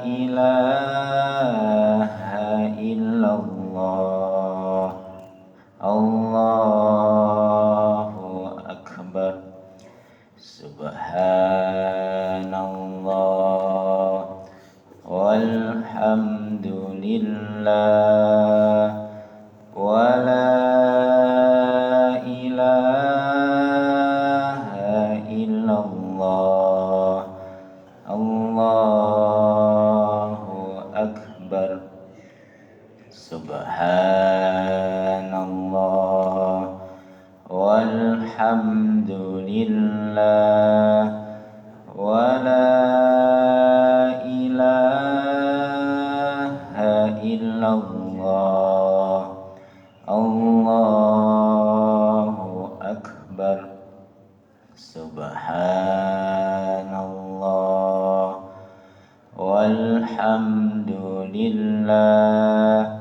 ilaha illallah. Allahu akbar. Subhanallah walhamdulillah wa la ilaha illallah. Allahu akbar. Subhanallah walhamdulillah wa la ilaha illallah. Allahu akbar. Subhanallah walhamdulillah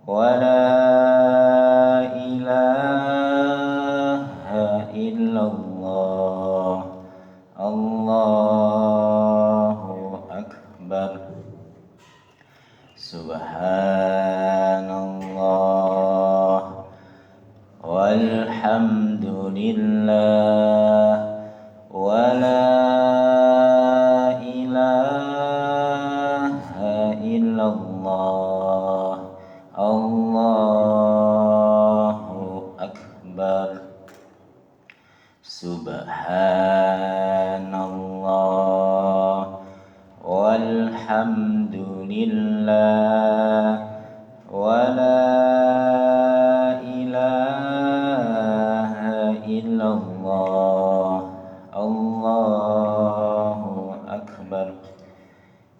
wa la ilaha illallah. Allahu akbar. Subhanallah walhamdulillah wa la ilaha illallah. Allahu akbar. Subhanallah walhamdulillah wa la ilaha illallah. Allahu akbar.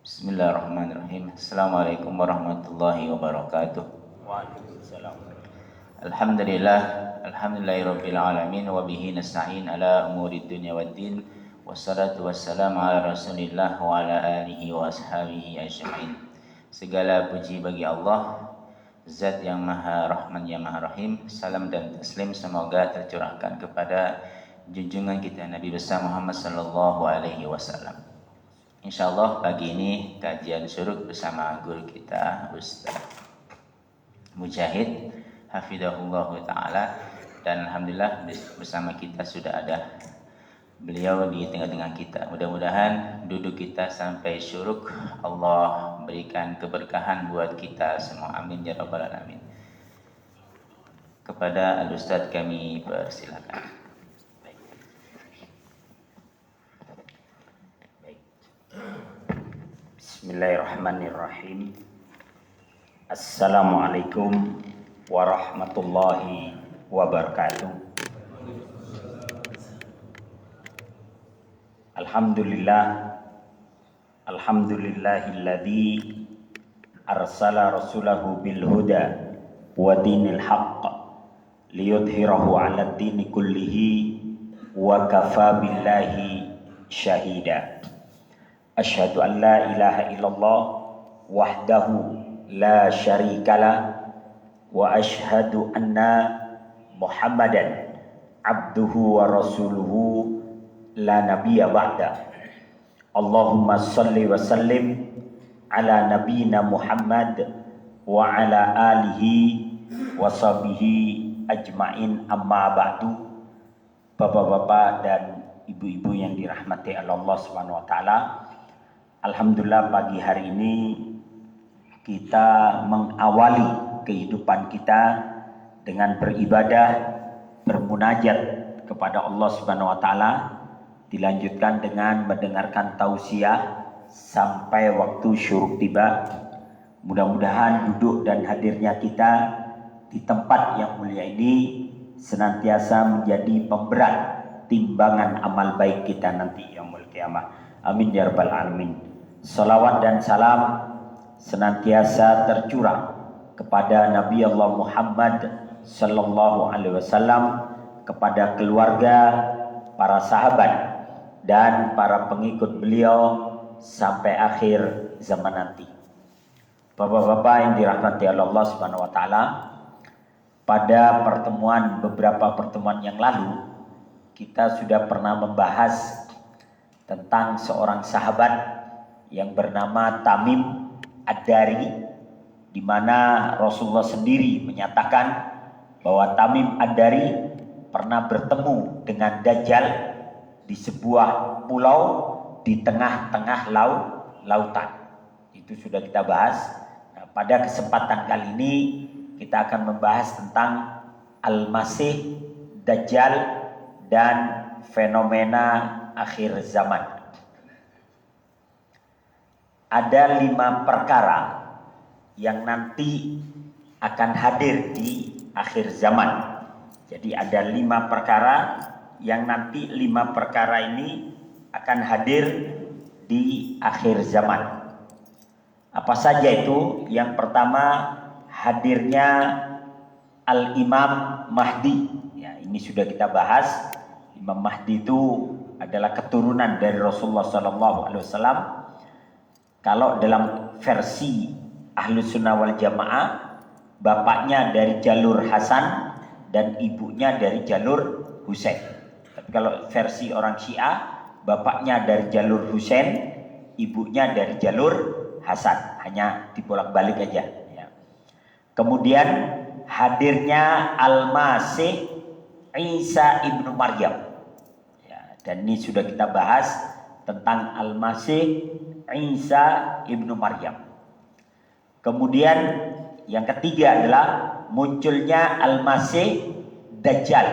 Bismillahirrahmanirrahim. Assalamualaikum warahmatullahi wabarakatuh. Waalaikumsalam. Alhamdulillahirabbil alamin wa bihi nasta'in ala umurid dunya waddin. Wassalatu wassalamu ala Rasulillah wa ala alihi wa ashabihi ajma'in. Segala puji bagi Allah, Zat yang Maha Rahman yang Maha Rahim. Salam dan taslim semoga tercurahkan kepada junjungan kita Nabi besar Muhammad sallallahu alaihi wasallam. Insyaallah pagi ini kajian syuruk bersama guru kita Ustaz Mujahid hafidhahullah taala, dan alhamdulillah bersama kita sudah ada beliau di tengah-tengah kita. Mudah-mudahan duduk kita sampai syuruk Allah berikan keberkahan buat kita semua. Amin ya rabbal alamin. Kepada Al-Ustaz kami persilakan. Bismillahirrahmanirrahim. Assalamualaikum warahmatullahi wabarakatuh. Alhamdulillahilladzi arsala rasulahu bil huda wa dinil haqq liyudhhirahu 'alad dini kullihi wa kafa billahi syahida. Asyhadu an la ilaha illallah wahdahu la syarikalah wa asyhadu anna Muhammadan abduhu wa rasuluhu la nabiyya ba'da. Allahumma salli wa sallim ala nabiyyina Muhammad wa ala alihi wa sahbihi ajma'in, amma ba'du. Bapak-bapak dan ibu-ibu yang dirahmati Allah Subhanahu wa taala, alhamdulillah pagi hari ini kita mengawali kehidupan kita dengan beribadah, bermunajat kepada Allah Subhanahu wa taala, dilanjutkan dengan mendengarkan tausiah sampai waktu syuruk tiba. Mudah-mudahan duduk dan hadirnya kita di tempat yang mulia ini senantiasa menjadi pemberat timbangan amal baik kita nanti yaumul qiyamah. Amin ya rabbal alamin. Salawat dan salam senantiasa tercurah kepada Nabi Allah Muhammad sallallahu alaihi wasallam, kepada keluarga, para sahabat dan para pengikut beliau sampai akhir zaman nanti. Bapak-bapak yang dirahmati Allah Subhanahu wa taala, pada beberapa pertemuan yang lalu kita sudah pernah membahas tentang seorang sahabat yang bernama Tamim Ad-Dari, di mana Rasulullah sendiri menyatakan bahwa Tamim Ad-Dari pernah bertemu dengan Dajjal di sebuah pulau di tengah-tengah lautan. Itu sudah kita bahas. Nah, pada kesempatan kali ini kita akan membahas tentang Al-Masih, Dajjal, dan fenomena akhir zaman. Ada 5 perkara yang nanti akan hadir di akhir zaman. Jadi ada 5 perkara yang nanti 5 perkara ini akan hadir di akhir zaman. Apa saja itu? Yang pertama, hadirnya Al-Imam Mahdi. Ya, ini sudah kita bahas. Imam Mahdi itu adalah keturunan dari Rasulullah SAW. Kalau dalam versi Ahlus Sunnah wal Jamaah, bapaknya dari jalur Hasan dan ibunya dari jalur Husain. Tapi kalau versi orang Syiah, bapaknya dari jalur Husain, ibunya dari jalur Hasan. Hanya dibolak-balik aja. Ya. Kemudian hadirnya Al-Masih Isa ibnu Maryam. Ya, dan ini sudah kita bahas tentang Al-Masih Isa ibnu Maryam. Kemudian yang ketiga adalah munculnya Al-Masih Dajjal.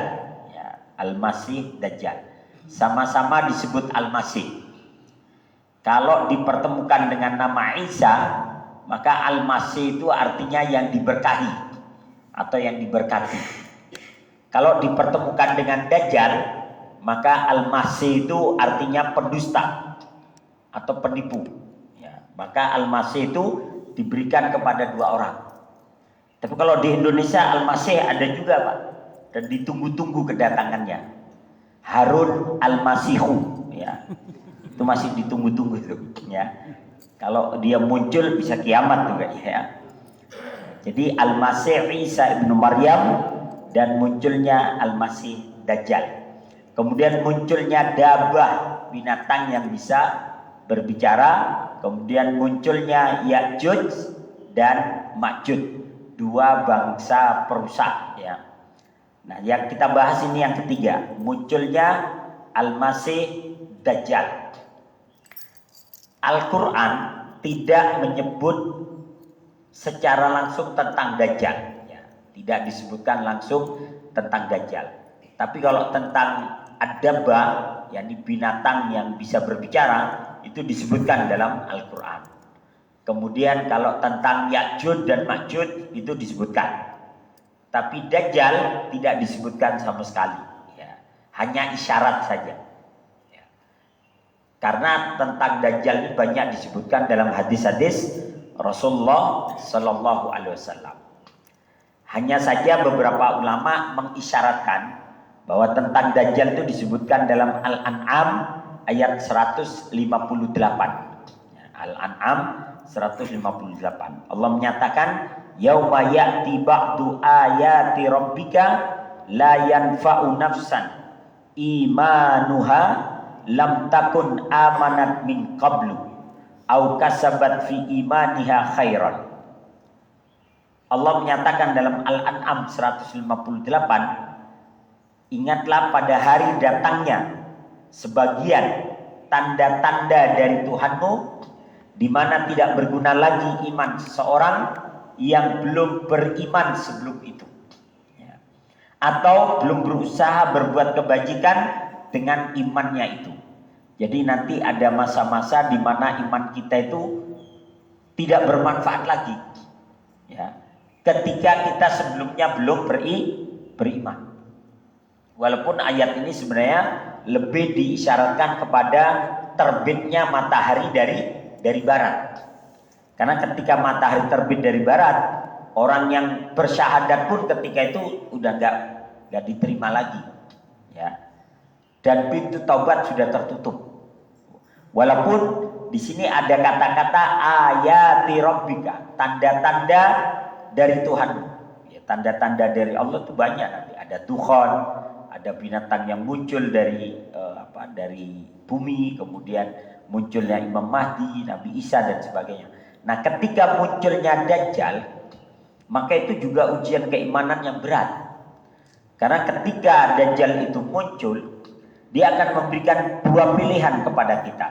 Ya, Al-Masih Dajjal. Sama-sama disebut Al-Masih. Kalau dipertemukan dengan nama Isa, maka Al-Masih itu artinya yang diberkahi atau yang diberkati. Kalau dipertemukan dengan Dajjal, maka Al-Masih itu artinya pendusta atau penipu. Ya, maka Al-Masih itu diberikan kepada 2 orang. Tapi kalau di Indonesia Al-Masih ada juga, Pak, dan ditunggu-tunggu kedatangannya. Harun Al-Masihu, ya. Itu masih ditunggu-tunggu itu, ya. Kalau dia muncul bisa kiamat juga, ya. Jadi Al-Masih Isa ibnu Maryam dan munculnya Al-Masih Dajjal. Kemudian munculnya dabah, binatang yang bisa berbicara. Kemudian munculnya Ya'juj dan Ma'juj, 2 bangsa perusak, ya. Nah, yang kita bahas ini yang ketiga, munculnya Al-Masih Dajjal. Al-Quran tidak menyebut secara langsung tentang Dajjal, ya. Tidak disebutkan langsung tentang Dajjal. Tapi kalau tentang Ad-Dabba, yakni binatang yang bisa berbicara, itu disebutkan dalam Al-Quran. Kemudian kalau tentang Ya'juj dan Ma'juj itu disebutkan. Tapi Dajjal tidak disebutkan sama sekali, ya. Hanya isyarat saja, ya. Karena tentang Dajjal ini banyak disebutkan dalam hadis-hadis Rasulullah Sallallahu Alaihi Wasallam. Hanya saja beberapa ulama mengisyaratkan bahwa tentang Dajjal itu disebutkan dalam Al-An'am ayat 158. Ya, Al-An'am 158. Allah menyatakan, yauma ya'ti ba'du ayati rabbika la yanfa'u nafsan imanuha lam takun amanat min qablu au kasabat fi imaniha khairan. Allah menyatakan dalam Al-An'am 158, ingatlah pada hari datangnya sebagian tanda-tanda dari Tuhanmu di mana tidak berguna lagi iman seseorang yang belum beriman sebelum itu, ya. Atau belum berusaha berbuat kebajikan dengan imannya itu. Jadi nanti ada masa-masa di mana iman kita itu tidak bermanfaat lagi, ya, ketika kita sebelumnya belum beriman. Walaupun ayat ini sebenarnya lebih diisyaratkan kepada terbitnya matahari dari barat. Karena ketika matahari terbit dari barat, orang yang bersyahadat pun ketika itu udah nggak diterima lagi, ya. Dan pintu taubat sudah tertutup. Walaupun di sini ada kata-kata ayati rabbika, tanda-tanda dari Tuhan. Ya, tanda-tanda dari Allah itu banyak nanti. Ada dukhan, ada binatang yang muncul dari dari bumi, kemudian munculnya Imam Mahdi, Nabi Isa dan sebagainya. Nah, ketika munculnya Dajjal, maka itu juga ujian keimanan yang berat. Karena ketika Dajjal itu muncul, dia akan memberikan dua pilihan kepada kita.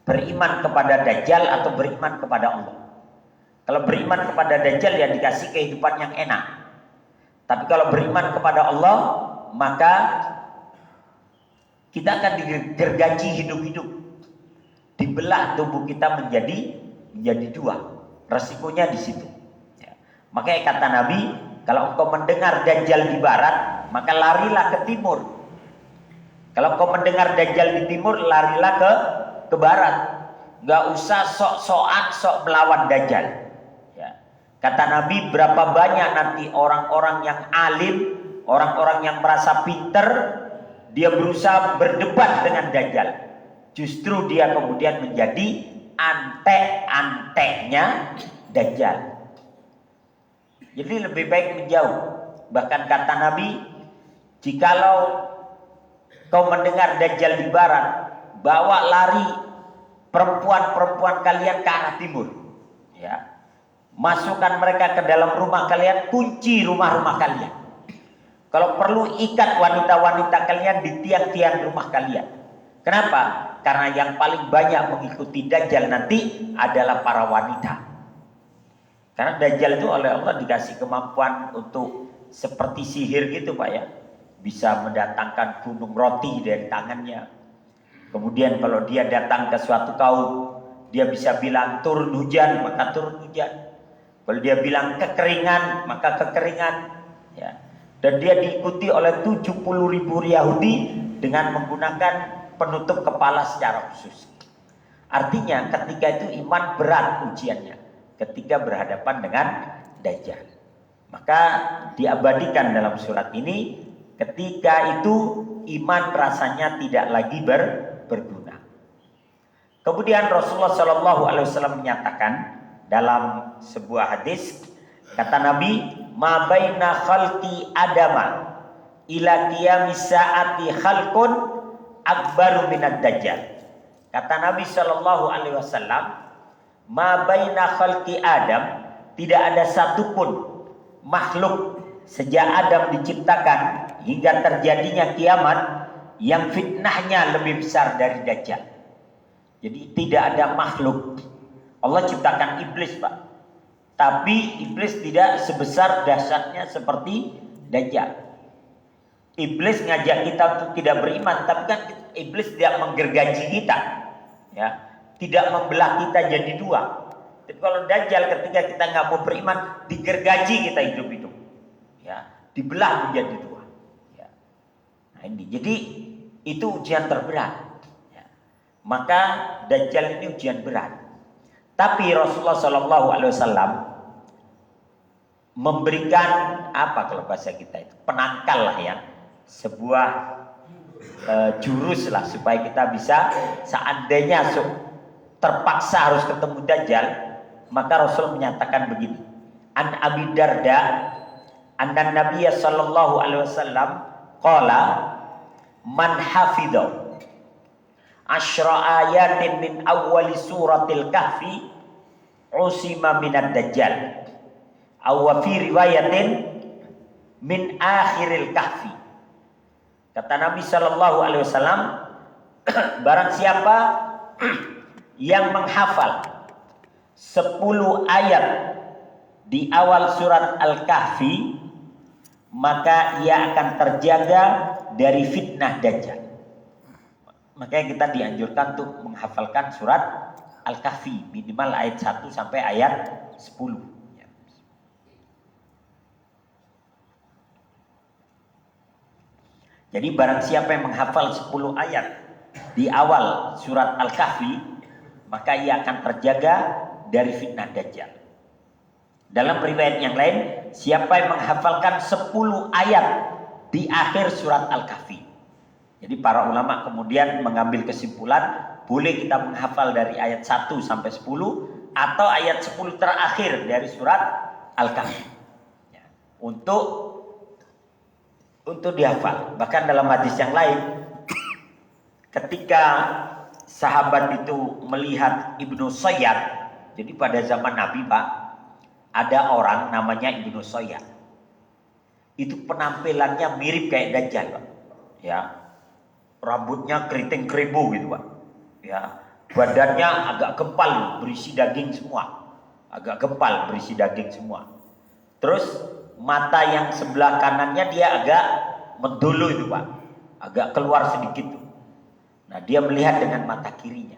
Beriman kepada Dajjal atau beriman kepada Allah. Kalau beriman kepada Dajjal ya dikasih kehidupan yang enak. Tapi kalau beriman kepada Allah, maka kita akan digergaji hidup-hidup. Dibelah tubuh kita menjadi dua. Resikonya di situ. Ya. Makanya kata Nabi, kalau engkau mendengar Dajjal di barat, maka larilah ke timur. Kalau engkau mendengar Dajjal di timur, larilah ke barat. Gak usah sok-sokan sok melawan Dajjal. Ya. Kata Nabi, berapa banyak nanti orang-orang yang alim, orang-orang yang merasa pinter, dia berusaha berdebat dengan Dajjal. Justru dia kemudian menjadi antek-anteknya Dajjal. Jadi lebih baik menjauh. Bahkan kata Nabi, jikalau kau mendengar Dajjal di barat, bawa lari perempuan-perempuan kalian ke arah timur. Ya. Masukkan mereka ke dalam rumah kalian, kunci rumah-rumah kalian. Kalau perlu ikat wanita-wanita kalian di tiang-tiang rumah kalian. Kenapa? Karena yang paling banyak mengikuti Dajjal nanti adalah para wanita. Karena Dajjal itu oleh Allah dikasih kemampuan untuk seperti sihir gitu Pak ya. Bisa mendatangkan gunung roti dari tangannya. Kemudian kalau dia datang ke suatu kaum, dia bisa bilang turun hujan, maka turun hujan. Kalau dia bilang kekeringan, maka kekeringan. Ya. Dan dia diikuti oleh 70.000 Yahudi dengan menggunakan penutup kepala secara khusus. Artinya ketika itu iman berat ujiannya. Ketika berhadapan dengan Dajjal. Maka diabadikan dalam surat ini, ketika itu iman rasanya tidak lagi berguna. Kemudian Rasulullah SAW menyatakan dalam sebuah hadis, kata Nabi, ma baina khalqi adama ila qiyamis saati khalqun akbaru minad dajjal. Kata Nabi SAW, ma baina khalqi Adam, tidak ada satupun makhluk sejak Adam diciptakan hingga terjadinya kiamat yang fitnahnya lebih besar dari Dajjal. Jadi tidak ada makhluk. Allah ciptakan iblis Pak. Tapi iblis tidak sebesar dahsyatnya seperti Dajjal. Iblis ngajak kita untuk tidak beriman, tapi kan iblis tidak menggergaji kita. Ya. Tidak membelah kita jadi dua. Tapi kalau Dajjal ketika kita nggak mau beriman, digergaji kita hidup-hidup. Ya, dibelah menjadi dua. Ya. Nah ini, jadi itu ujian terberat. Ya. Maka Dajjal ini ujian berat. Tapi Rasulullah SAW memberikan apa kalau bahasa kita itu penangkal lah ya, sebuah jurus lah supaya kita bisa seandainya terpaksa harus ketemu Dajjal, maka Rasul menyatakan begini. An Abi Darda, anna Nabiyya sallallahu alaihi wasallam qala man hafidha asyra ayatin min awwali suratil kahfi usima minad dajjal aw fi riwayatin min akhiril kahfi. Kata Nabi sallallahu alaihi wasallam, barang siapa yang menghafal 10 ayat di awal surat Al-Kahfi, maka ia akan terjaga dari fitnah Dajjal. Makanya kita dianjurkan untuk menghafalkan surat Al-Kahfi minimal ayat 1 sampai ayat 10. Jadi barang siapa yang menghafal 10 ayat di awal surat Al-Kahfi, maka ia akan terjaga dari fitnah Dajjal. Dalam riwayat yang lain, siapa yang menghafalkan 10 ayat di akhir surat Al-Kahfi. Jadi para ulama kemudian mengambil kesimpulan, boleh kita menghafal dari ayat 1 sampai 10 atau ayat 10 terakhir dari surat Al-Kahfi. Ya, untuk dihafal. Bahkan dalam hadis yang lain, ketika sahabat itu melihat Ibnu Sayyad. Jadi pada zaman Nabi, Pak, ada orang namanya Ibnu Sayyad. Itu penampilannya mirip kayak Dajjal, Pak. Ya. Rambutnya keriting keribu gitu, Pak. Ya. Badannya agak gempal, berisi daging semua. Agak gempal, berisi daging semua. Terus mata yang sebelah kanannya dia agak mendulu itu, Pak. Agak keluar sedikit. Nah, dia melihat dengan mata kirinya.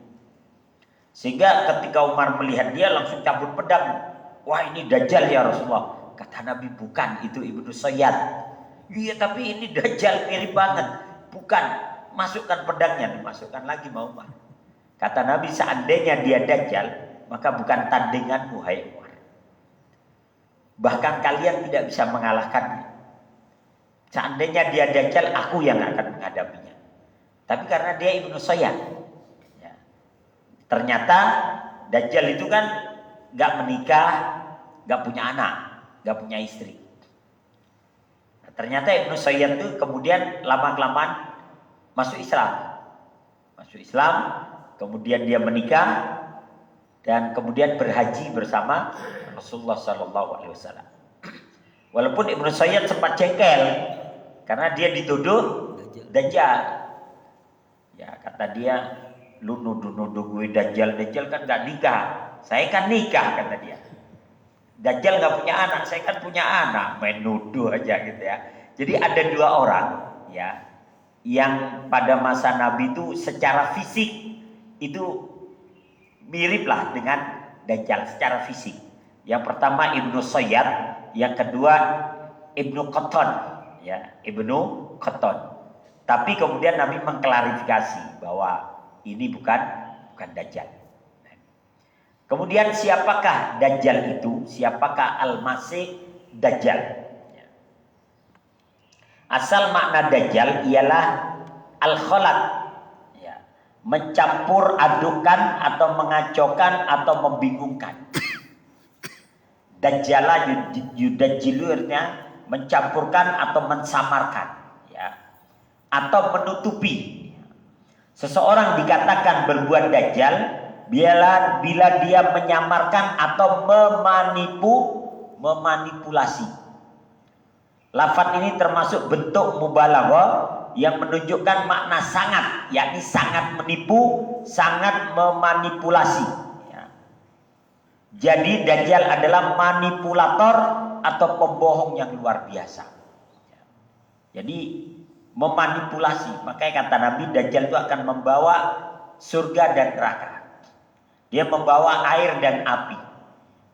Sehingga ketika Umar melihat dia langsung cabut pedang. Wah, ini Dajjal ya Rasulullah. Kata Nabi, bukan, itu Ibnu Sayyad. Iya, tapi ini Dajjal, mirip banget. Bukan, masukkan pedangnya, dimasukkan lagi sama Umar. Kata Nabi, seandainya dia Dajjal, maka bukan tandingan wahai Umar. Bahkan kalian tidak bisa mengalahkannya. Seandainya dia Dajjal, aku yang akan menghadapinya. Tapi karena dia Ibnu Sayyad, ya. Ternyata Dajjal itu kan gak menikah, gak punya anak, gak punya istri. Nah, ternyata Ibnu Sayyad itu kemudian lama-kelamaan masuk Islam. Masuk Islam, kemudian dia menikah dan kemudian berhaji bersama Rasulullah SAW. Walaupun Ibnu Sayyad sempat jengkel karena dia dituduh Dajjal. Ya, kata dia, lu nuduh-nuduh gue Dajjal kan gak nikah. Saya kan nikah, kata dia. Dajjal gak punya anak, saya kan punya anak. Main nuduh aja gitu ya. Jadi ada dua orang ya yang pada masa Nabi itu secara fisik itu miriplah dengan Dajjal secara fisik. Yang pertama Ibnu Sayyad, yang kedua Ibnu Qattan, ya, Ibnu Qattan. Tapi kemudian Nabi mengklarifikasi bahwa ini bukan Dajjal. Kemudian siapakah Dajjal itu? Siapakah Al-Masih Dajjal? Asal makna Dajjal ialah al-khalat, ya, mencampur adukan atau mengacaukan atau membingungkan. Dajjala yudajjilu artinya mencampurkan atau mensamarkan, ya, atau menutupi. Seseorang dikatakan berbuat Dajjal bila dia menyamarkan atau memanipulasi. Lafaz ini termasuk bentuk mubalaghah yang menunjukkan makna sangat, yakni sangat menipu, sangat memanipulasi. Ya. Jadi Dajjal adalah manipulator atau pembohong yang luar biasa. Ya. Jadi memanipulasi. Makanya kata Nabi, Dajjal itu akan membawa surga dan neraka. Dia membawa air dan api.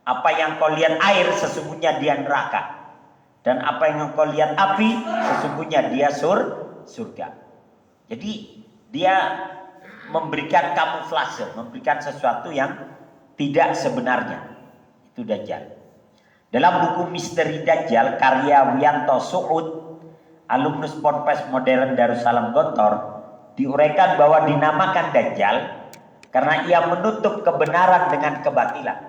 Apa yang kau lihat air, sesungguhnya dia neraka. Dan apa yang kau lihat api, sesungguhnya dia surga. Jadi dia memberikan kamuflase, memberikan sesuatu yang tidak sebenarnya. Itu Dajjal. Dalam buku Misteri Dajjal karya Wiyanto Suud, alumnus Ponpes Modern Darussalam Gontor, diuraikan bahwa dinamakan Dajjal karena ia menutup kebenaran dengan kebatilan.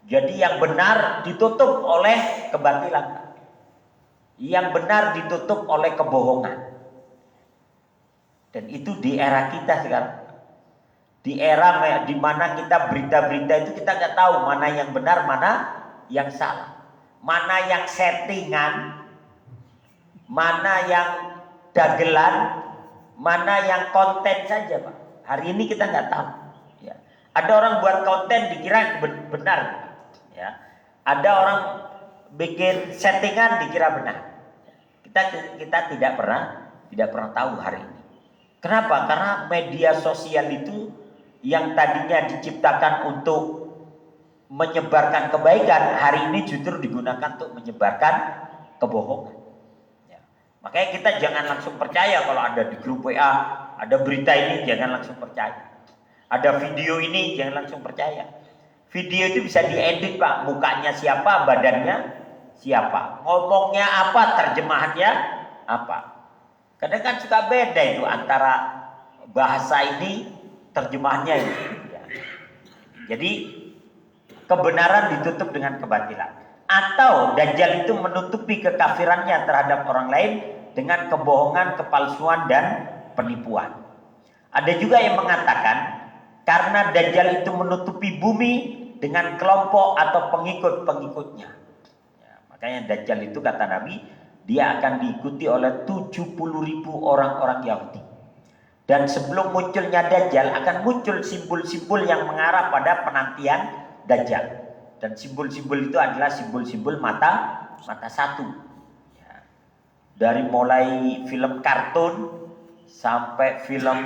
Jadi yang benar ditutup oleh kebatilan. Yang benar ditutup oleh kebohongan. Dan itu di era kita sekarang. Di era di mana kita berita-berita itu kita nggak tahu mana yang benar, mana yang salah. Mana yang settingan, mana yang dagelan, mana yang konten saja, Pak. Hari ini kita nggak tahu. Ya. Ada orang buat konten dikira benar. Ya. Ada orang bikin settingan dikira benar. Kita tidak pernah tahu hari ini. Kenapa? Karena media sosial itu yang tadinya diciptakan untuk menyebarkan kebaikan, hari ini justru digunakan untuk menyebarkan kebohongan. Ya. Makanya kita jangan langsung percaya kalau ada di grup WA, ada berita ini, jangan langsung percaya. Ada video ini, jangan langsung percaya. Video itu bisa diedit, Pak. Mukanya siapa, badannya siapa, ngomongnya apa, terjemahannya apa. Kadang kan suka beda itu antara bahasa ini, terjemahannya ini. Ya. Jadi kebenaran ditutup dengan kebatilan. Atau Dajjal itu menutupi kekafirannya terhadap orang lain dengan kebohongan, kepalsuan, dan penipuan. Ada juga yang mengatakan karena Dajjal itu menutupi bumi dengan kelompok atau pengikut-pengikutnya. Ya, makanya Dajjal itu kata Nabi, dia akan diikuti oleh 70.000 orang-orang Yahudi. Dan sebelum munculnya Dajjal akan muncul simbol-simbol yang mengarah pada penantian Dajjal. Dan simbol-simbol itu adalah simbol-simbol mata satu. Ya. Dari mulai film kartun sampai film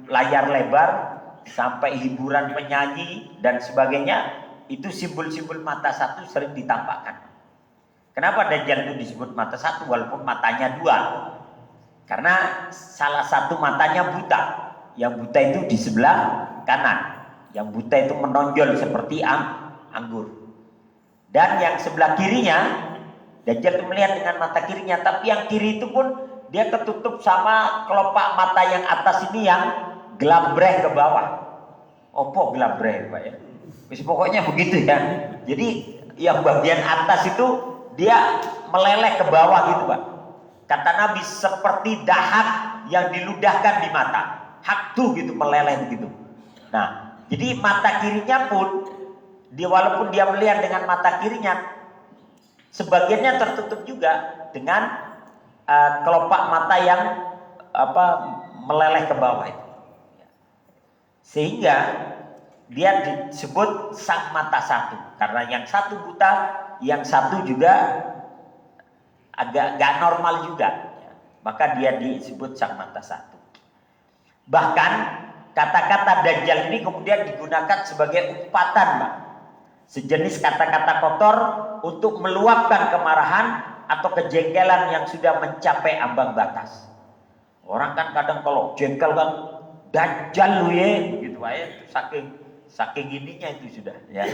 layar lebar sampai hiburan penyanyi dan sebagainya, itu simbol-simbol mata satu sering ditampakkan. Kenapa Dajjal itu disebut mata satu walaupun matanya dua? Karena salah satu matanya buta. Yang buta itu di sebelah kanan. Yang buta itu menonjol seperti anggur. Dan yang sebelah kirinya, Dajjal itu melihat dengan mata kirinya, tapi yang kiri itu pun dia ketutup sama kelopak mata yang atas ini yang gelabreh ke bawah. Opo gelabreh, Pak ya? Pokoknya begitu ya. Jadi yang bagian atas itu dia meleleh ke bawah gitu, Pak. Kata Nabi seperti dahak yang diludahkan di mata. Hak tuh gitu meleleh begitu. Nah, jadi mata kirinya pun dia walaupun dia melihat dengan mata kirinya, sebagiannya tertutup juga dengan kelopak mata yang meleleh ke bawah itu. Sehingga dia disebut sang mata satu karena yang satu buta, yang satu juga agak gak normal juga, maka dia disebut sang mata satu. Bahkan kata-kata Dajjal ini kemudian digunakan sebagai umpatan, Pak. Sejenis kata-kata kotor untuk meluapkan kemarahan atau kejengkelan yang sudah mencapai ambang batas. Orang kan kadang kalau jengkel kan Dajjal lu ya, gitu aja, saking ininya itu sudah ya.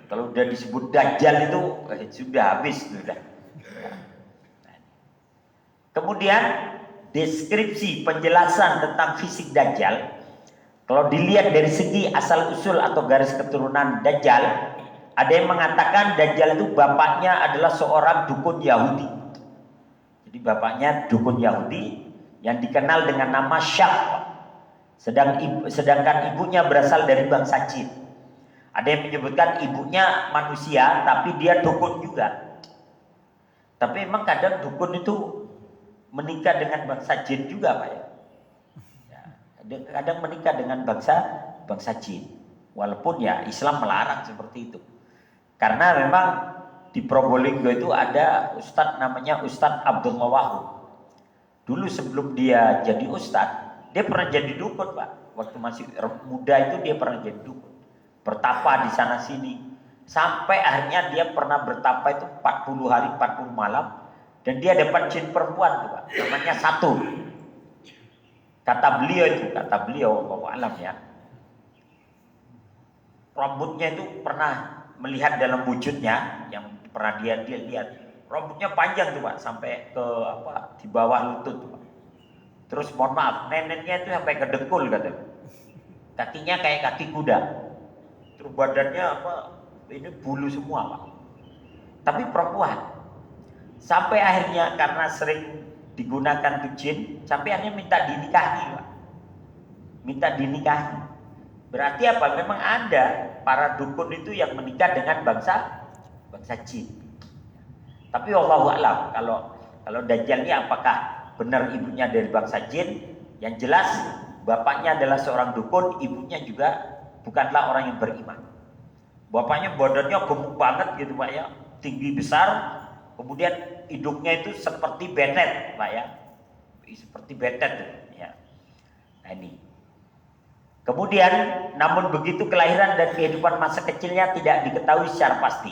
Kalau udah disebut Dajjal itu sudah habis sudah. Kemudian deskripsi penjelasan tentang fisik Dajjal, kalau dilihat dari segi asal usul atau garis keturunan Dajjal, ada yang mengatakan Dajjal itu bapaknya adalah seorang dukun Yahudi. Jadi bapaknya dukun Yahudi yang dikenal dengan nama Syah. Sedangkan ibunya berasal dari bangsa Jin. Ada yang menyebutkan ibunya manusia tapi dia dukun juga. Tapi memang kadang dukun itu menikah dengan bangsa jin juga, Pak ya. Kadang menikah dengan bangsa jin. Walaupun ya Islam melarang seperti itu. Karena memang di Probolinggo itu ada ustadz namanya Ustadz Abdullah Wahid. Dulu sebelum dia jadi ustadz, dia pernah jadi dukun, Pak. Waktu masih muda itu dia pernah jadi dukun. Bertapa di sana sini. Sampai akhirnya dia pernah bertapa itu 40 hari 40 malam. Dan dia dapat jin perempuan tuh, Pak. Namanya Satu. Kata beliau Allahu alam ya. Rambutnya itu pernah melihat dalam wujudnya yang pernah dia lihat. Rambutnya panjang tuh, Pak, sampai ke di bawah lutut tuh, Pak. Terus mohon maaf, neneknya itu sampai ke dengkul katanya. Kakinya kayak kaki kuda. Terus badannya ini bulu semua, Pak. Tapi perempuan. Sampai akhirnya karena sering digunakan tuh jin, sampai akhirnya minta dinikahi, Pak. Minta dinikahi. Berarti apa? Memang ada para dukun itu yang menikah dengan bangsa jin. Tapi wallahu a'lam kalau Dajjal ini apakah benar ibunya dari bangsa jin? Yang jelas bapaknya adalah seorang dukun, ibunya juga bukanlah orang yang beriman. Bapaknya badannya gemuk banget gitu, Pak ya, tinggi besar. Kemudian hidungnya itu seperti betet, Pak ya. Seperti betet ya. Nah ini. Kemudian namun begitu kelahiran dan kehidupan masa kecilnya tidak diketahui secara pasti.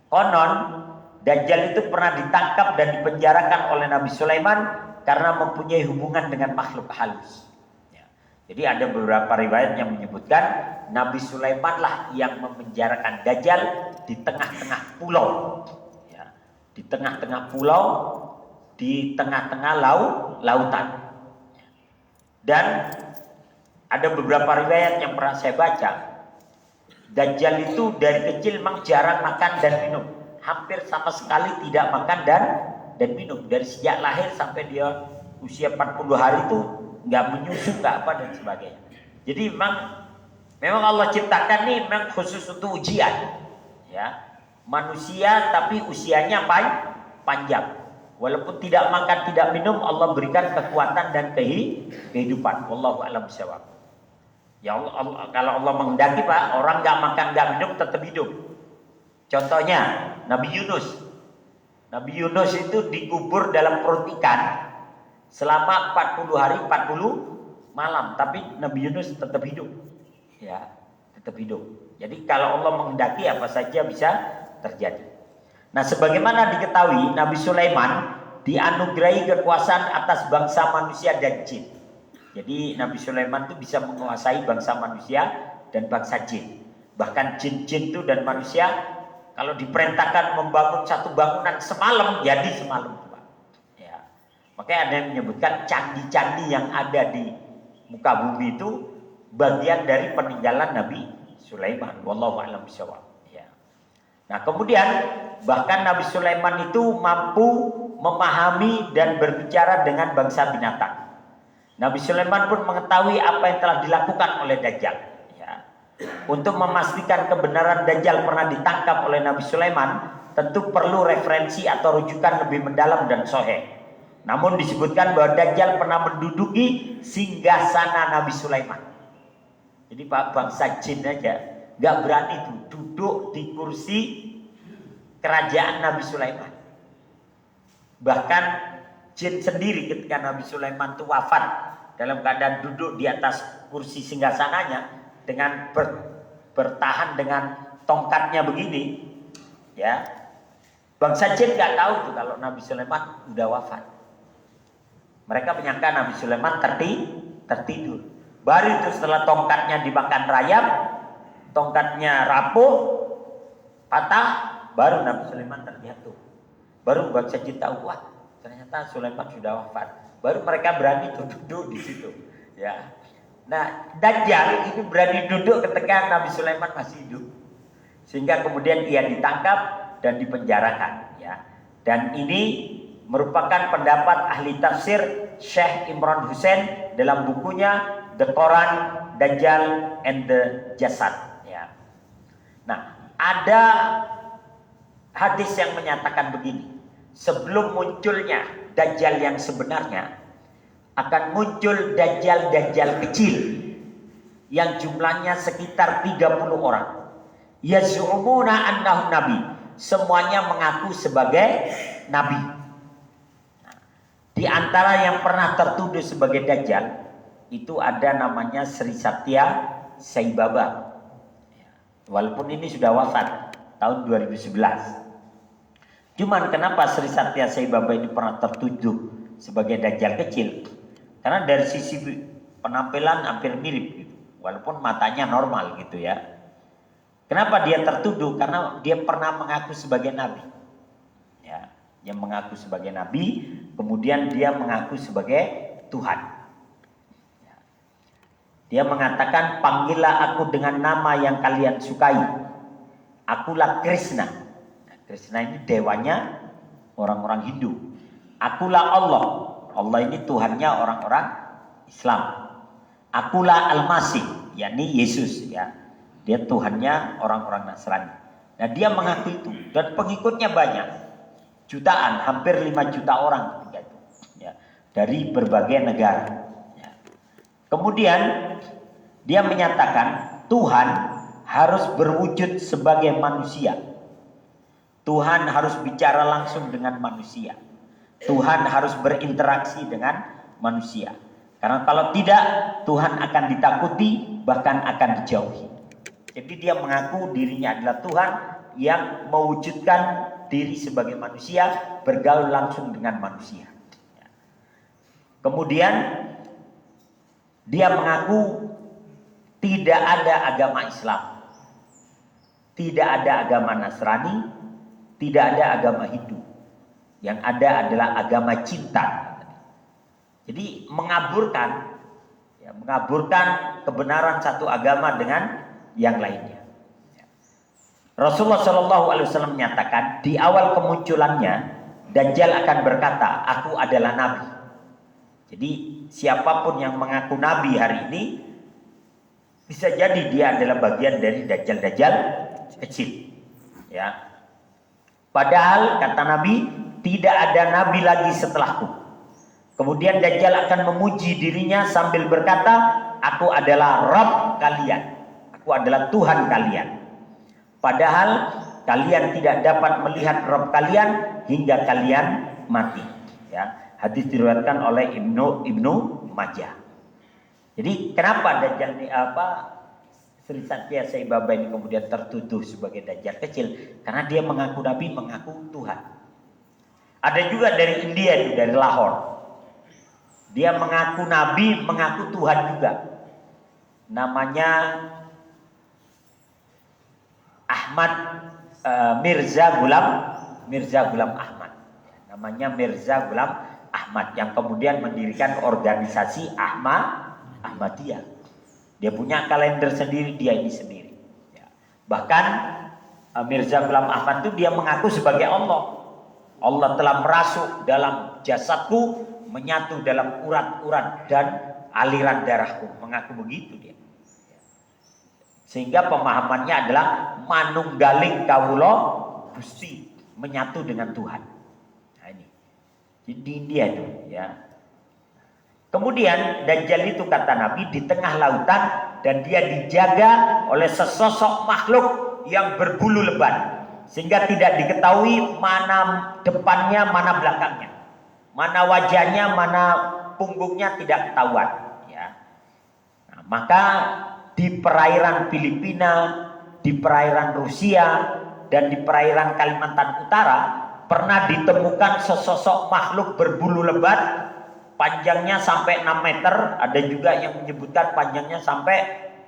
Konon Dajjal itu pernah ditangkap dan dipenjarakan oleh Nabi Sulaiman karena mempunyai hubungan dengan makhluk halus. Ya. Jadi ada beberapa riwayat yang menyebutkan Nabi Sulaiman lah yang memenjarakan Dajjal di tengah-tengah pulau. Di tengah-tengah pulau, di tengah-tengah lautan. Dan ada beberapa riwayat yang pernah saya baca. Dajjal itu dari kecil memang jarang makan dan minum. Hampir sama sekali tidak makan dan minum. Dari sejak lahir sampai dia usia 40 hari itu nggak menyusu, nggak apa dan sebagainya. Jadi memang Memang Allah ciptakan nih memang khusus untuk ujian. Ya. Manusia tapi usianya panjang. Walaupun tidak makan, tidak minum, Allah berikan kekuatan dan kehidupan. Wallahu a'lam bishawab. Ya Allah, kalau Allah menghendaki Pak, orang nggak makan, nggak minum tetap hidup. Contohnya Nabi Yunus. Nabi Yunus itu dikubur dalam perut ikan selama 40 hari 40 malam, tapi Nabi Yunus tetap hidup. Ya, tetap hidup. Jadi kalau Allah menghendaki apa saja bisa terjadi. Nah, sebagaimana diketahui Nabi Sulaiman dianugerahi kekuasaan atas bangsa manusia dan jin. Jadi Nabi Sulaiman itu bisa menguasai bangsa manusia dan bangsa jin. Bahkan jin-jin itu dan manusia kalau diperintahkan membangun satu bangunan semalam, jadi semalam. Ya. Makanya ada yang menyebutkan candi-candi yang ada di muka bumi itu bagian dari peninggalan Nabi Sulaiman. Wallahu a'lam bishawab. Ya. Nah, kemudian bahkan Nabi Sulaiman itu mampu memahami dan berbicara dengan bangsa binatang. Nabi Sulaiman pun mengetahui apa yang telah dilakukan oleh Dajjal. Ya. Untuk memastikan kebenaran Dajjal pernah ditangkap oleh Nabi Sulaiman, tentu perlu referensi atau rujukan lebih mendalam dan sahih. Namun disebutkan bahwa Dajjal pernah menduduki singgasana Nabi Sulaiman. Jadi bangsa jin aja gak berani tuh duduk di kursi kerajaan Nabi Sulaiman. Bahkan jin sendiri ketika Nabi Sulaiman itu wafat dalam keadaan duduk di atas kursi singgasananya dengan bertahan dengan tongkatnya begini, ya. Bangsa jin gak tahu tuh kalau Nabi Sulaiman udah wafat. Mereka menyangka Nabi Sulaiman tertidur. Baru itu setelah tongkatnya dimakan rayap, tongkatnya rapuh, patah, baru Nabi Sulaiman terjatuh. Baru bangsa jin tahu, wah ternyata Sulaiman sudah wafat. Baru mereka berani duduk di situ. Ya. Nah, Dajjal itu berani duduk ketika Nabi Sulaiman masih hidup. Sehingga kemudian ia ditangkap dan dipenjarakan. Ya. Dan ini merupakan pendapat ahli tafsir Syekh Imran Hussein dalam bukunya The Quran, Dajjal and the Jasad. Ya. Nah, ada hadis yang menyatakan begini. Sebelum munculnya Dajjal yang sebenarnya, akan muncul Dajjal-Dajjal kecil yang jumlahnya sekitar 30 orang. Yaz'umuna annahu nabi. Semuanya mengaku sebagai nabi. Nah, di antara yang pernah tertuduh sebagai Dajjal itu ada namanya Sri Satya Sai Baba. Walaupun ini sudah wafat tahun 2011. Cuman kenapa Sri Satya Sai Baba ini pernah tertuduh sebagai Dajjal kecil? Karena dari sisi penampilan hampir mirip gitu. Walaupun matanya normal gitu ya. Kenapa dia tertuduh? Karena dia pernah mengaku sebagai nabi. Ya, dia mengaku sebagai nabi, kemudian dia mengaku sebagai Tuhan. Dia mengatakan, panggillah aku dengan nama yang kalian sukai. Akulah Krishna. Nah, Krishna ini dewanya orang-orang Hindu. Akulah Allah. Allah ini Tuhannya orang-orang Islam. Akulah Al-Masih, yakni Yesus. Ya. Dia Tuhannya orang-orang Nasrani. Nah, dia mengaku itu. Dan pengikutnya banyak. Jutaan, hampir 5 juta orang ketika itu. Ya. Dari berbagai negara. Kemudian dia menyatakan Tuhan harus berwujud sebagai manusia. Tuhan harus bicara langsung dengan manusia. Tuhan harus berinteraksi dengan manusia. Karena kalau tidak, Tuhan akan ditakuti, bahkan akan dijauhi. Jadi dia mengaku dirinya adalah Tuhan yang mewujudkan diri sebagai manusia, bergaul langsung dengan manusia. Kemudian dia mengaku tidak ada agama Islam, tidak ada agama Nasrani, tidak ada agama Hindu. Yang ada adalah agama cinta. Jadi mengaburkan kebenaran satu agama dengan yang lainnya. Rasulullah SAW menyatakan di awal kemunculannya Dajjal akan berkata, aku adalah nabi. Jadi siapapun yang mengaku nabi hari ini Bisa jadi dia adalah bagian dari dajjal-dajjal kecil. Ya. Padahal kata Nabi, tidak ada nabi lagi setelahku. Kemudian Dajjal akan memuji dirinya sambil berkata, aku adalah Rabb kalian. Aku adalah Tuhan kalian. Padahal kalian tidak dapat melihat Rabb kalian hingga kalian mati. Ya. Hadis diriwayatkan oleh Ibnu Majah. Jadi kenapa Dajjal ini Sri Satya Sai Baba ini kemudian tertuduh sebagai Dajjal kecil? Karena dia mengaku Nabi, mengaku Tuhan. Ada juga dari India itu, dari Lahore. Dia mengaku Nabi, mengaku Tuhan juga. Namanya Ahmad Mirza Ghulam Ahmad. Namanya Mirza Ghulam Ahmad yang kemudian mendirikan organisasi Ahmadiyah. Dia punya kalender sendiri, dia ini sendiri. Ya. Bahkan Mirza Ghulam Ahmad itu dia mengaku sebagai Allah. Allah telah merasuk dalam jasadku, menyatu dalam urat-urat dan aliran darahku. Mengaku begitu dia. Sehingga pemahamannya adalah manunggaling kawula Gusti, menyatu dengan Tuhan. Nah ini. Di India itu ya. Kemudian Dajjal itu kata Nabi di tengah lautan dan dia dijaga oleh sesosok makhluk yang berbulu lebat. Sehingga tidak diketahui mana depannya, mana belakangnya. Mana wajahnya, mana punggungnya tidak ketahuan. Ya. Nah, maka di perairan Filipina, di perairan Rusia, dan di perairan Kalimantan Utara pernah ditemukan sesosok makhluk berbulu lebat, panjangnya sampai 6 meter, ada juga yang menyebutkan panjangnya sampai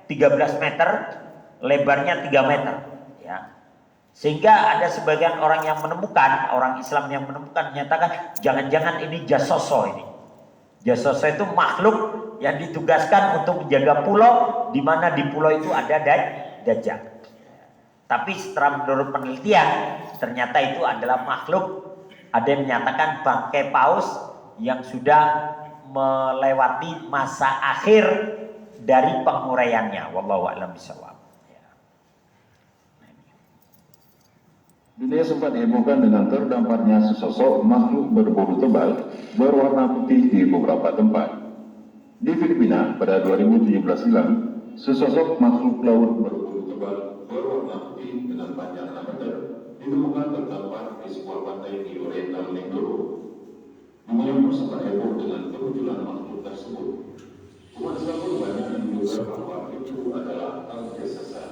13 meter, lebarnya 3 meter. Ya. Sehingga ada sebagian orang yang menemukan, orang Islam yang menemukan menyatakan jangan-jangan ini jasoso ini. Jasoso itu makhluk yang ditugaskan untuk menjaga pulau, di mana di pulau itu ada Dajjal. Tapi setelah menurut penelitian, ternyata itu adalah makhluk, ada yang menyatakan bangkai paus yang sudah melewati masa akhir dari penguraiannya. Wallahu a'lam bishawab. Dunia sempat dihebohkan dengan terdamparnya sesosok makhluk berbulu tebal berwarna putih di beberapa tempat. Di Filipina pada 2017 silam, sesosok makhluk laut berbulu tebal berwarna putih dengan panjang 6 meter ditemukan terdampar di sebuah pantai di Oriental Mindoro. Dunia pun sempat heboh dengan kemunculan makhluk tersebut. Umat Islam pun banyak yang menduga bahwa itu adalah al-jasasa.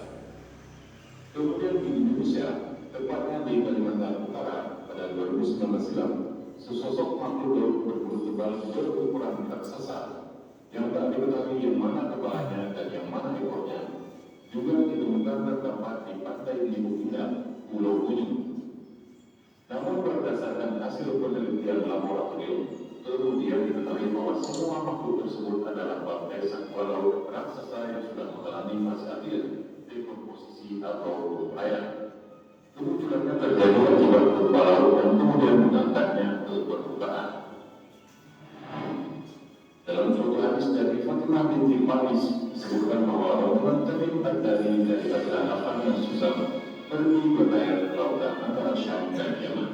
Kemudian di Indonesia, tepatnya di Kalimantan Utara pada 2019 silam, sesosok makhluk laut berbulu tebal berukuran raksasa yang tak diketahui yang mana kepalanya dan yang mana ekornya juga ditemukan terdapat di pantai Ibu Indah, Pulau Kuning. Namun berdasarkan hasil penelitian laboratorium, kemudian diketahui bahwa semua makhluk tersebut adalah bangkai satwa laut raksasa yang sudah mengalami masa akhir dekomposisi atau air. Kemunculannya terjadi akibat gempa laut dan kemudian mengangkatnya ke permukaan. Dalam suatu hadis dari Fatimah binti Qais disebutkan bahwa rombongan Tamim dari kabilah Afan yang susah pergi berlayar ke lautan antara Syam dan Yaman.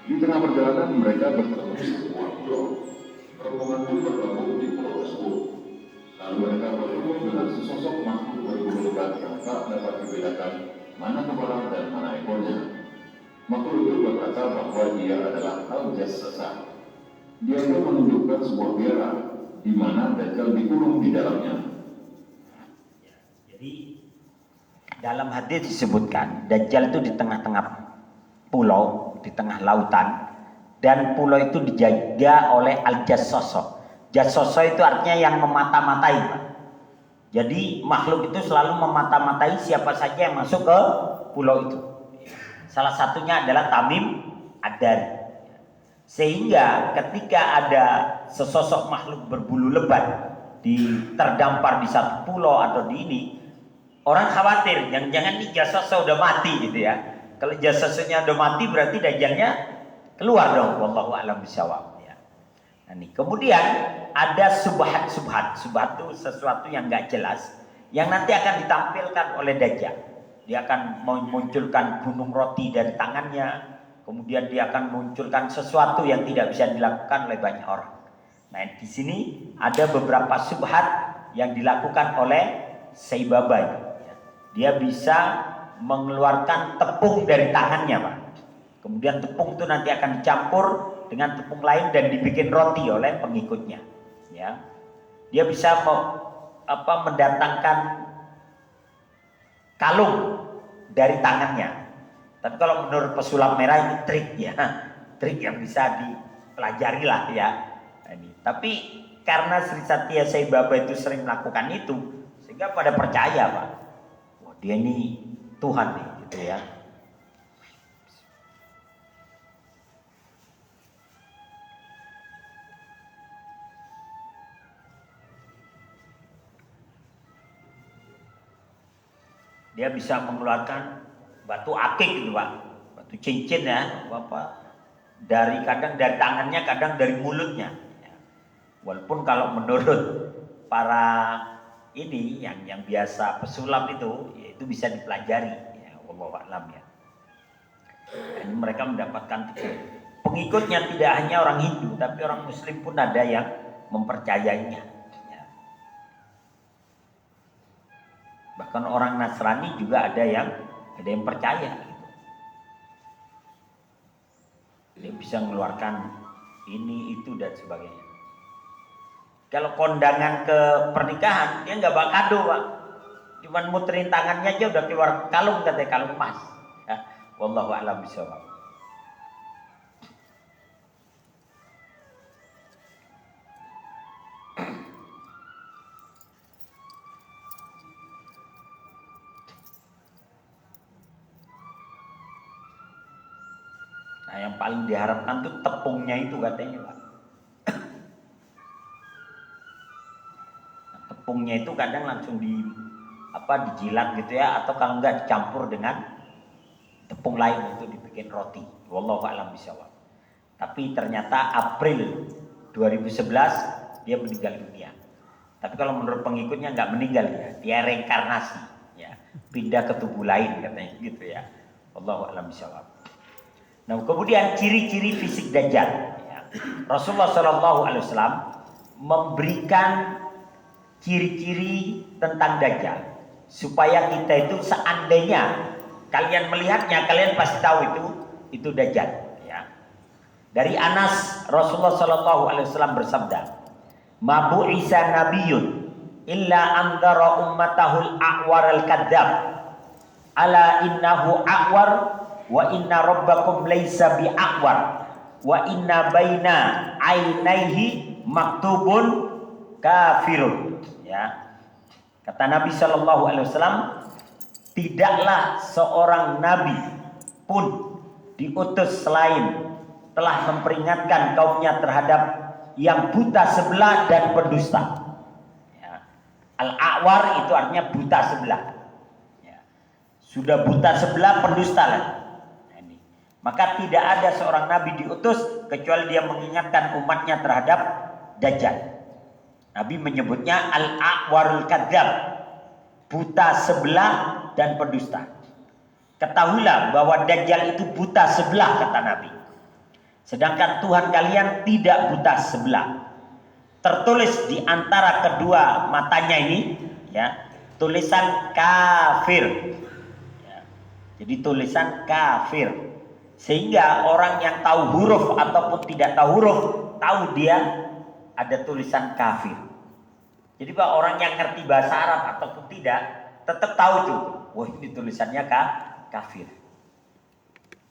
Di tengah perjalanan mereka bertemu di sebuah pulau. Rombongan pun bergabung di pulau tersebut. Lalu mereka bertemu dengan sesosok makhluk berbulu lebat yang tak dapat dibedakan mana kepala dan mana ekornya. Makhluk itu berkata bahwa dia adalah al-jasasa. Dia pun menunjukkan sebuah biara di mana Dajjal dikurung di dalamnya. Jadi dalam hadis disebutkan Dajjal itu di tengah-tengah pulau, di tengah lautan, dan pulau itu dijaga oleh al-jasasa. Jasasa itu artinya yang memata-matai, Pak. Jadi makhluk itu selalu memata-matai siapa saja yang masuk ke pulau itu. Salah satunya adalah Tamim Ad-Dari. Sehingga ketika ada sesosok makhluk berbulu lebat terdampar di satu pulau atau di ini, orang khawatir jangan-jangan nih jasasa udah mati gitu ya. Kalau jasasanya udah mati berarti Dajjalnya keluar dong. Wallahu a'lam bishawab. Nah, nih. Kemudian ada subhat. Subhat itu sesuatu yang nggak jelas, yang nanti akan ditampilkan oleh Dajjal. Dia akan memunculkan gunung roti dari tangannya, kemudian dia akan munculkan sesuatu yang tidak bisa dilakukan oleh banyak orang. Nah, di sini ada beberapa subhat yang dilakukan oleh Saibaba. Dia bisa mengeluarkan tepung dari tangannya, Pak. Kemudian tepung itu nanti akan dicampur dengan tepung lain dan dibikin roti oleh pengikutnya. Ya, dia bisa mendatangkan kalung dari tangannya. Tapi kalau menurut pesulap merah ini trik ya, trik yang bisa dipelajari lah ya. Nah, ini. Tapi karena Sri Satya Sai Baba itu sering melakukan itu, sehingga pada percaya, Pak. Wah, dia ini Tuhan nih, gitu ya. Dia bisa mengeluarkan batu akik gitu, Pak, batu cincin ya, Bapak, kadang dari tangannya, kadang dari mulutnya. Ya. Walaupun kalau menurut para ini yang biasa pesulap itu, ya itu bisa dipelajari, ya, wallahu a'lam ya. Dan mereka mendapatkan pengikutnya tidak hanya orang Hindu, tapi orang Muslim pun ada yang mempercayainya. Bahkan orang Nasrani juga ada yang percaya. Dia bisa mengeluarkan ini, itu, dan sebagainya. Kalau kondangan ke pernikahan, dia nggak bawa kado, Pak. Cuman muterin tangannya aja udah keluar kalung, katanya kalung emas. Ya, wallahu a'lam bishawab. Nah, yang paling diharapkan tuh tepungnya itu katanya, Pak. Nah, tepungnya itu kadang langsung dijilat gitu ya, atau kalau enggak dicampur dengan tepung lain untuk dibikin roti. Wallahu a'lam bishawab. Tapi ternyata April 2011 dia meninggal dunia. Tapi kalau menurut pengikutnya enggak meninggal ya, dia reinkarnasi ya, pindah ke tubuh lain katanya gitu ya. Wallahu a'lam bishawab. Nah, kemudian ciri-ciri fisik Dajjal. Ya. Rasulullah SAW memberikan ciri-ciri tentang Dajjal supaya kita itu seandainya kalian melihatnya, kalian pasti tahu itu Dajjal. Ya. Dari Anas, Rasulullah SAW bersabda, "Mabu Isa Nabiyun illa andara ummatahul a'war al-kadzab. Ala innahu a'war wa inna rabbakum laisa bi'aqwar wa inna baina ainaihi maktubun kafirun." Ya. Kata Nabi SAW, tidaklah seorang nabi pun diutus selain telah memperingatkan kaumnya terhadap yang buta sebelah dan pendusta. Ya. Al-a'war itu artinya buta sebelah. Ya. Sudah buta sebelah, pendusta lagi. Maka tidak ada seorang nabi diutus kecuali dia mengingatkan umatnya terhadap Dajjal. Nabi menyebutnya al-a'warul kadzab, buta sebelah dan pendusta. Ketahuilah bahwa Dajjal itu buta sebelah, kata Nabi. Sedangkan Tuhan kalian tidak buta sebelah. Tertulis di antara kedua matanya ini, ya, tulisan kafir. Ya, jadi tulisan kafir. Sehingga orang yang tahu huruf ataupun tidak tahu huruf, tahu dia ada tulisan kafir. Jadi Pak, orang yang ngerti bahasa Arab ataupun tidak, tetap tahu tuh, wah ini tulisannya kafir.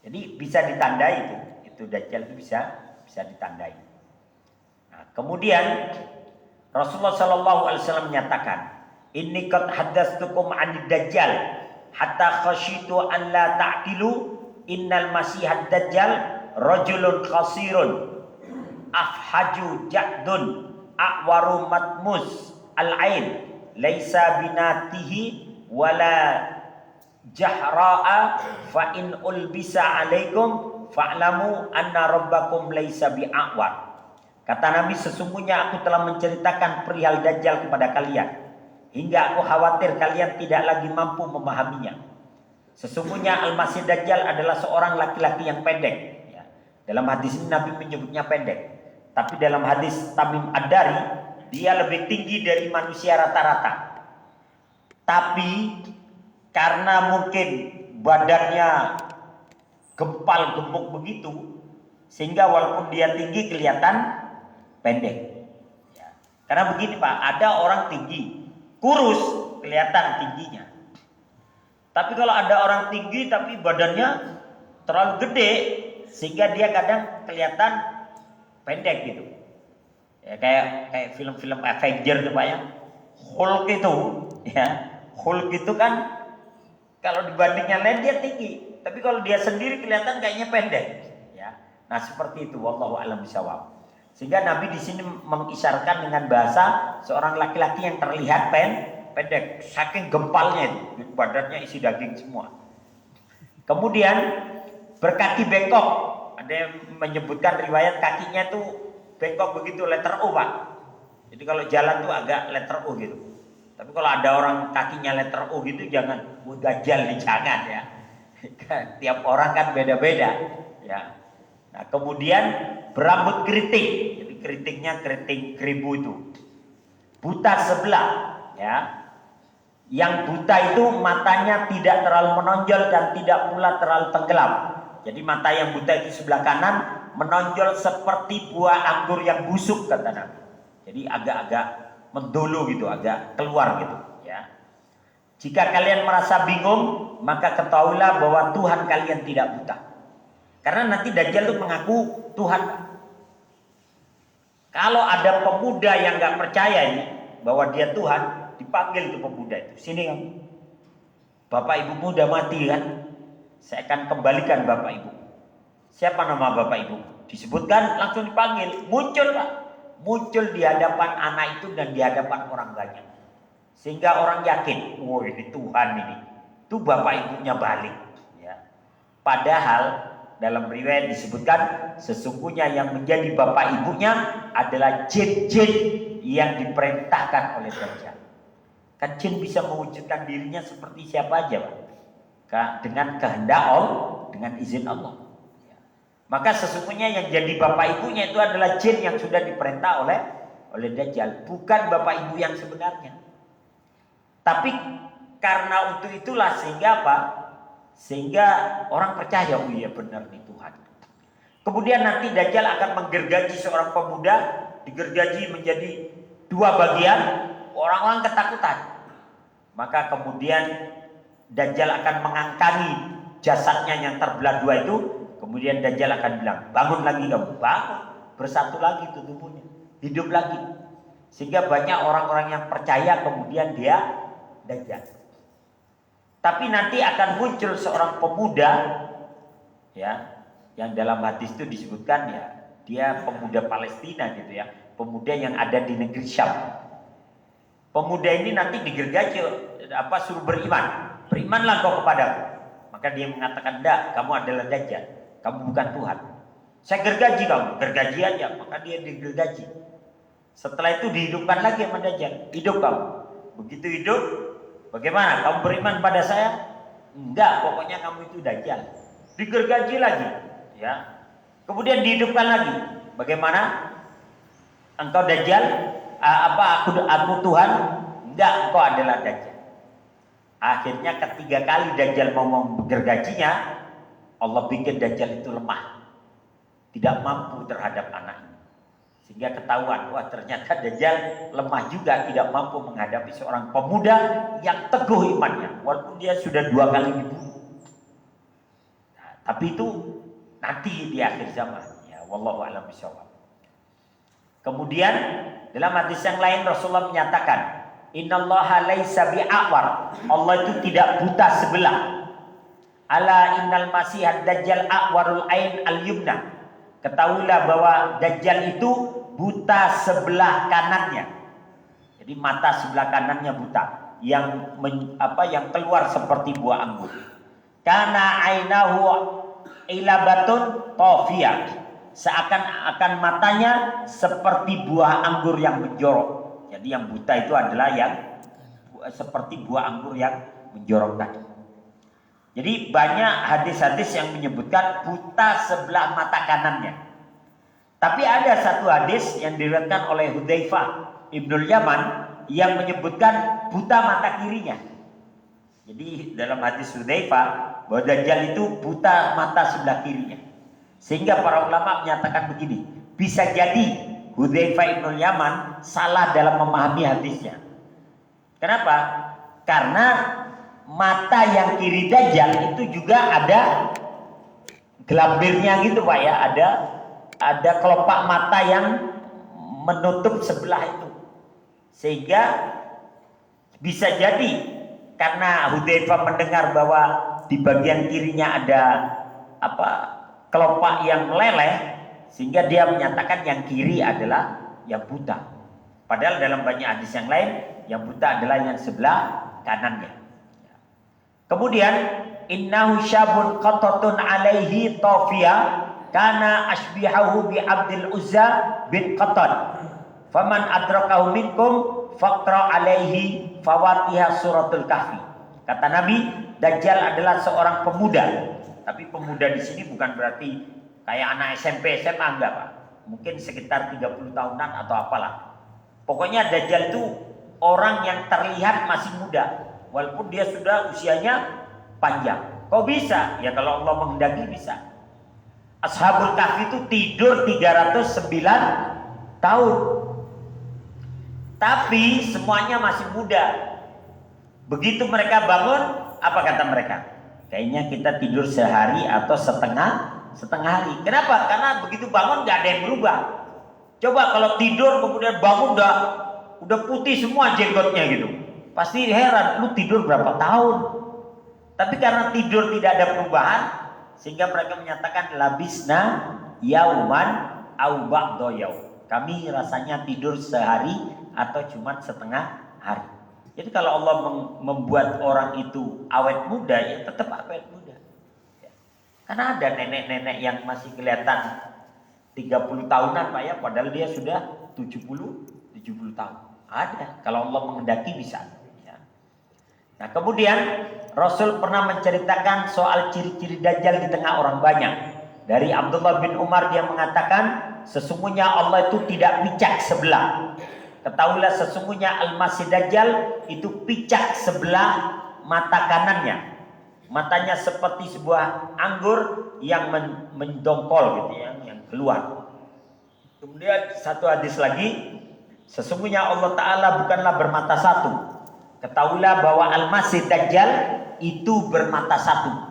Jadi bisa ditandai itu Dajjal itu bisa ditandai. Nah, kemudian Rasulullah SAW menyatakan, "Inni qad haddatstukum 'anid Dajjal hatta khasyitu an la ta'qilu. Innal masihad dajjal rajulun qasirun afhaju ja'dun a'waru matmus al-ain laisa binatihi wala jahra'a fa in ulbisa alaikum fa'lamu anna rabbakum laisa bi'awar." Kata Nabi, sesungguhnya aku telah menceritakan perihal Dajjal kepada kalian. hingga aku khawatir kalian tidak lagi mampu memahaminya. Sesungguhnya Al-Masih Dajjal adalah seorang laki-laki yang pendek. Ya. Dalam hadis ini Nabi menyebutnya pendek. Tapi dalam hadis Tamim Ad-Dari, dia lebih tinggi dari manusia rata-rata. Tapi karena mungkin badannya gempal gemuk begitu, sehingga walaupun dia tinggi kelihatan pendek. Ya. Karena begini Pak, ada orang tinggi, kurus kelihatan tingginya. Tapi kalau ada orang tinggi tapi badannya terlalu gede, sehingga dia kadang kelihatan pendek gitu. Ya, kayak film-film Avenger tuh Pak ya. Hulk itu, ya. Hulk itu kan kalau dibandingnya lain dia tinggi, tapi kalau dia sendiri kelihatan kayaknya pendek, ya. Nah, seperti itu wallahu a'lam bishawab. Sehingga Nabi di sini mengisyaratkan dengan bahasa seorang laki-laki yang terlihat pendek, saking gempalnya itu, badannya isi daging semua. Kemudian berkaki bengkok, ada yang menyebutkan riwayat kakinya itu bengkok begitu, letter O Pak. Jadi kalau jalan tuh agak letter O gitu. Tapi kalau ada orang kakinya letter O gitu jangan, Dajjal jangan ya. Tiap orang kan beda-beda ya. Nah, kemudian berambut keriting. Jadi keritingnya keriting keribu itu. Buta sebelah ya. Yang buta itu matanya tidak terlalu menonjol dan tidak pula terlalu tenggelam. Jadi mata yang buta itu sebelah kanan menonjol seperti buah anggur yang busuk kata Nabi. Jadi agak-agak mendolo gitu, agak keluar gitu ya. Jika kalian merasa bingung, maka ketahuilah bahwa Tuhan kalian tidak buta. Karena nanti Dajjal itu mengaku Tuhan. Kalau ada pemuda yang nggak percaya ini bahwa dia Tuhan, dipanggil tuh pemuda itu. Sini kamu. Bapak ibumu udah mati kan? Saya akan kembalikan bapak ibu. Siapa nama bapak ibu? Disebutkan langsung dipanggil. Muncul Pak. Muncul di hadapan anak itu dan di hadapan orang banyak. Sehingga orang yakin, wah ini Tuhan ini. Itu bapak ibunya balik. Ya. Padahal dalam riwayat disebutkan sesungguhnya yang menjadi bapak ibunya adalah jin-jin yang diperintahkan oleh Dajjal. Kan jin bisa mewujudkan dirinya seperti siapa aja Pak. Dengan kehendak Allah, dengan izin Allah. Maka sesungguhnya yang jadi bapak ibunya itu adalah jin yang sudah diperintah oleh Dajjal, bukan bapak ibu yang sebenarnya. Tapi karena untuk itulah sehingga apa? Sehingga orang percaya, oh iya benar nih Tuhan. Kemudian nanti Dajjal akan menggergaji seorang pemuda, digergaji menjadi dua bagian, orang-orang ketakutan. Maka kemudian Dajjal akan mengangkangi jasadnya yang terbelah dua itu. Kemudian Dajjal akan bilang, bangun lagi kamu, bangun, bersatu lagi tubuhnya, hidup lagi. Sehingga banyak orang-orang yang percaya kemudian dia Dajjal. Tapi nanti akan muncul seorang pemuda, ya, yang dalam hadis itu disebutkan ya, dia pemuda Palestina gitu ya, pemuda yang ada di negeri Syam. Pemuda ini nanti digergaji, suruh beriman, berimanlah kau kepadaku. Maka dia mengatakan, enggak, kamu adalah Dajjal. Kamu bukan Tuhan. Saya gergaji kamu, gergaji aja. Maka dia digergaji. Setelah itu dihidupkan lagi sama Dajjal. Hidup kamu. Begitu hidup, bagaimana? Kamu beriman pada saya? Enggak, pokoknya kamu itu Dajjal. Digergaji lagi, ya. Kemudian dihidupkan lagi. Bagaimana? Engkau Dajjal? Aku Tuhan? Enggak, engkau adalah Dajjal. Akhirnya ketiga kali Dajjal mau menggergajinya, Allah bikin Dajjal itu lemah, tidak mampu terhadap anaknya. Sehingga ketahuan, wah ternyata Dajjal lemah juga, tidak mampu menghadapi seorang pemuda yang teguh imannya, walaupun dia sudah 2 kali dibunuh. Nah, tapi itu nanti di akhir zaman. Ya, wallahu a'lam bishawab. Kemudian dalam hadis yang lain Rasulullah menyatakan, Innallaha laisa bi'awar. Allah itu tidak buta sebelah. Ala innal masihad dajjal a'warul ain al-yumna. Ketahuilah bahwa Dajjal itu buta sebelah kanannya. Jadi mata sebelah kanannya buta, yang keluar seperti buah anggur. Kana ainahu ilabatun tafiyah. Seakan-akan matanya seperti buah anggur yang menjorok. Jadi yang buta itu adalah yang seperti buah anggur yang menjorok tadi. Jadi banyak hadis-hadis yang menyebutkan buta sebelah mata kanannya. Tapi ada satu hadis yang diriwayatkan oleh Hudzaifah Ibnul Yaman yang menyebutkan buta mata kirinya. Jadi dalam hadis Hudzaifah bahwa Dajjal itu buta mata sebelah kirinya. Sehingga para ulama menyatakan begini, bisa jadi Hudzaifah Ibnul Yaman salah dalam memahami hadisnya. Kenapa? Karena mata yang kiri Dajjal itu juga ada gelambirnya gitu Pak ya, ada kelopak mata yang menutup sebelah itu. Sehingga bisa jadi karena Hudzaifah mendengar bahwa di bagian kirinya ada kelopak yang meleleh, sehingga dia menyatakan yang kiri adalah yang buta. Padahal dalam banyak hadis yang lain yang buta adalah yang sebelah kanannya. Kemudian innahu syabun qatatun alaihi tawfiya kana asbihahu bi Abdul Uzza bin Qatat. Faman adrakahu minkum faqra alaihi fawatiha suratul kahfi. Kata Nabi, Dajjal adalah seorang pemuda. Tapi pemuda di sini bukan berarti kayak anak SMP, SMA enggak Pak. Mungkin sekitar 30 tahunan atau apalah. Pokoknya Dajjal itu orang yang terlihat masih muda. Walaupun dia sudah usianya panjang. Kok bisa? Ya kalau Allah menghendaki bisa. Ashabul Kahfi itu tidur 309 tahun. Tapi semuanya masih muda. Begitu mereka bangun, apa kata mereka? Kayaknya kita tidur sehari atau setengah hari. Kenapa? Karena begitu bangun gak ada yang berubah. Coba kalau tidur kemudian bangun udah putih semua jenggotnya gitu. Pasti heran, lu tidur berapa tahun? Tapi karena tidur tidak ada perubahan, sehingga mereka menyatakan labisna yauman au ba'da yaum. Kami rasanya tidur sehari atau cuma setengah hari. Jadi kalau Allah membuat orang itu awet muda, ya tetap awet muda. Ya. Karena ada nenek-nenek yang masih kelihatan 30 tahunan Pak ya, padahal dia sudah 70 tahun. Ada, kalau Allah menghendaki bisa. Ya. Nah kemudian Rasul pernah menceritakan soal ciri-ciri Dajjal di tengah orang banyak. Dari Abdullah bin Umar dia mengatakan, sesungguhnya Allah itu tidak picak sebelah. Ketahuilah sesungguhnya Al-Masih Dajjal itu picak sebelah mata kanannya. Matanya seperti sebuah anggur yang mendongkol gitu ya, yang keluar. Kemudian satu hadis lagi, sesungguhnya Allah Ta'ala bukanlah bermata satu. Ketahuilah bahwa Al-Masih Dajjal itu bermata satu.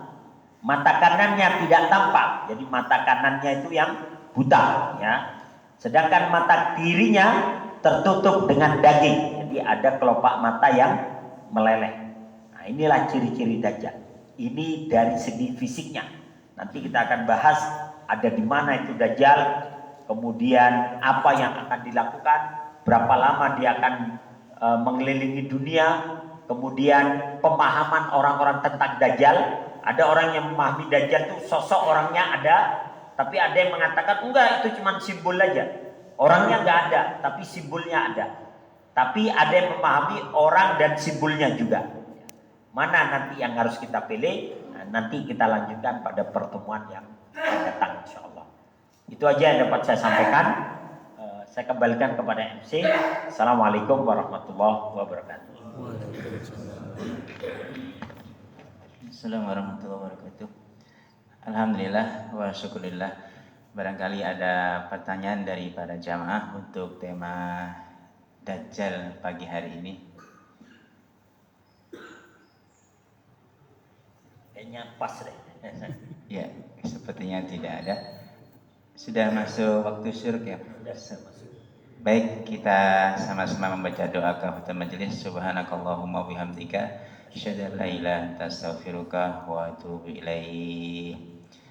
Mata kanannya tidak tampak, jadi mata kanannya itu yang buta ya. Sedangkan mata kirinya tertutup dengan daging, jadi ada kelopak mata yang meleleh. Nah inilah ciri-ciri Dajjal. Ini dari segi fisiknya. Nanti kita akan bahas ada di mana itu Dajjal, kemudian apa yang akan dilakukan, berapa lama dia akan mengelilingi dunia, kemudian pemahaman orang-orang tentang Dajjal. Ada orang yang memahami Dajjal itu sosok orangnya ada, tapi ada yang mengatakan enggak, itu cuma simbol aja. Orangnya enggak ada, tapi simbolnya ada. Tapi ada yang memahami orang dan simbolnya juga. Mana nanti yang harus kita pilih? Nah, nanti kita lanjutkan pada pertemuan yang akan datang insyaallah. Itu aja yang dapat saya sampaikan. Saya kembalikan kepada MC. Assalamualaikum warahmatullahi wabarakatuh. Assalamualaikum warahmatullahi wabarakatuh. Alhamdulillah wa syukurillah. Barangkali ada pertanyaan dari para jamaah untuk tema Dajjal pagi hari ini. Kayaknya pas deh. Ya, sepertinya tidak ada. Sudah masuk waktu syuruk ya? Sudah masuk. Baik, kita sama-sama membaca doa kafatul majelis. Subhanakallahumma bihamdika asyhadu an la ilaha illa anta astaghfiruka wa atubu ilaik.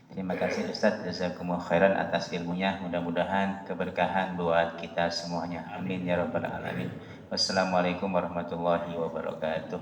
Terima kasih Ustaz, jazakumullah khairan atas ilmunya. Mudah-mudahan keberkahan buat kita semuanya. Amin ya rabbal alamin. Wassalamualaikum warahmatullahi wabarakatuh.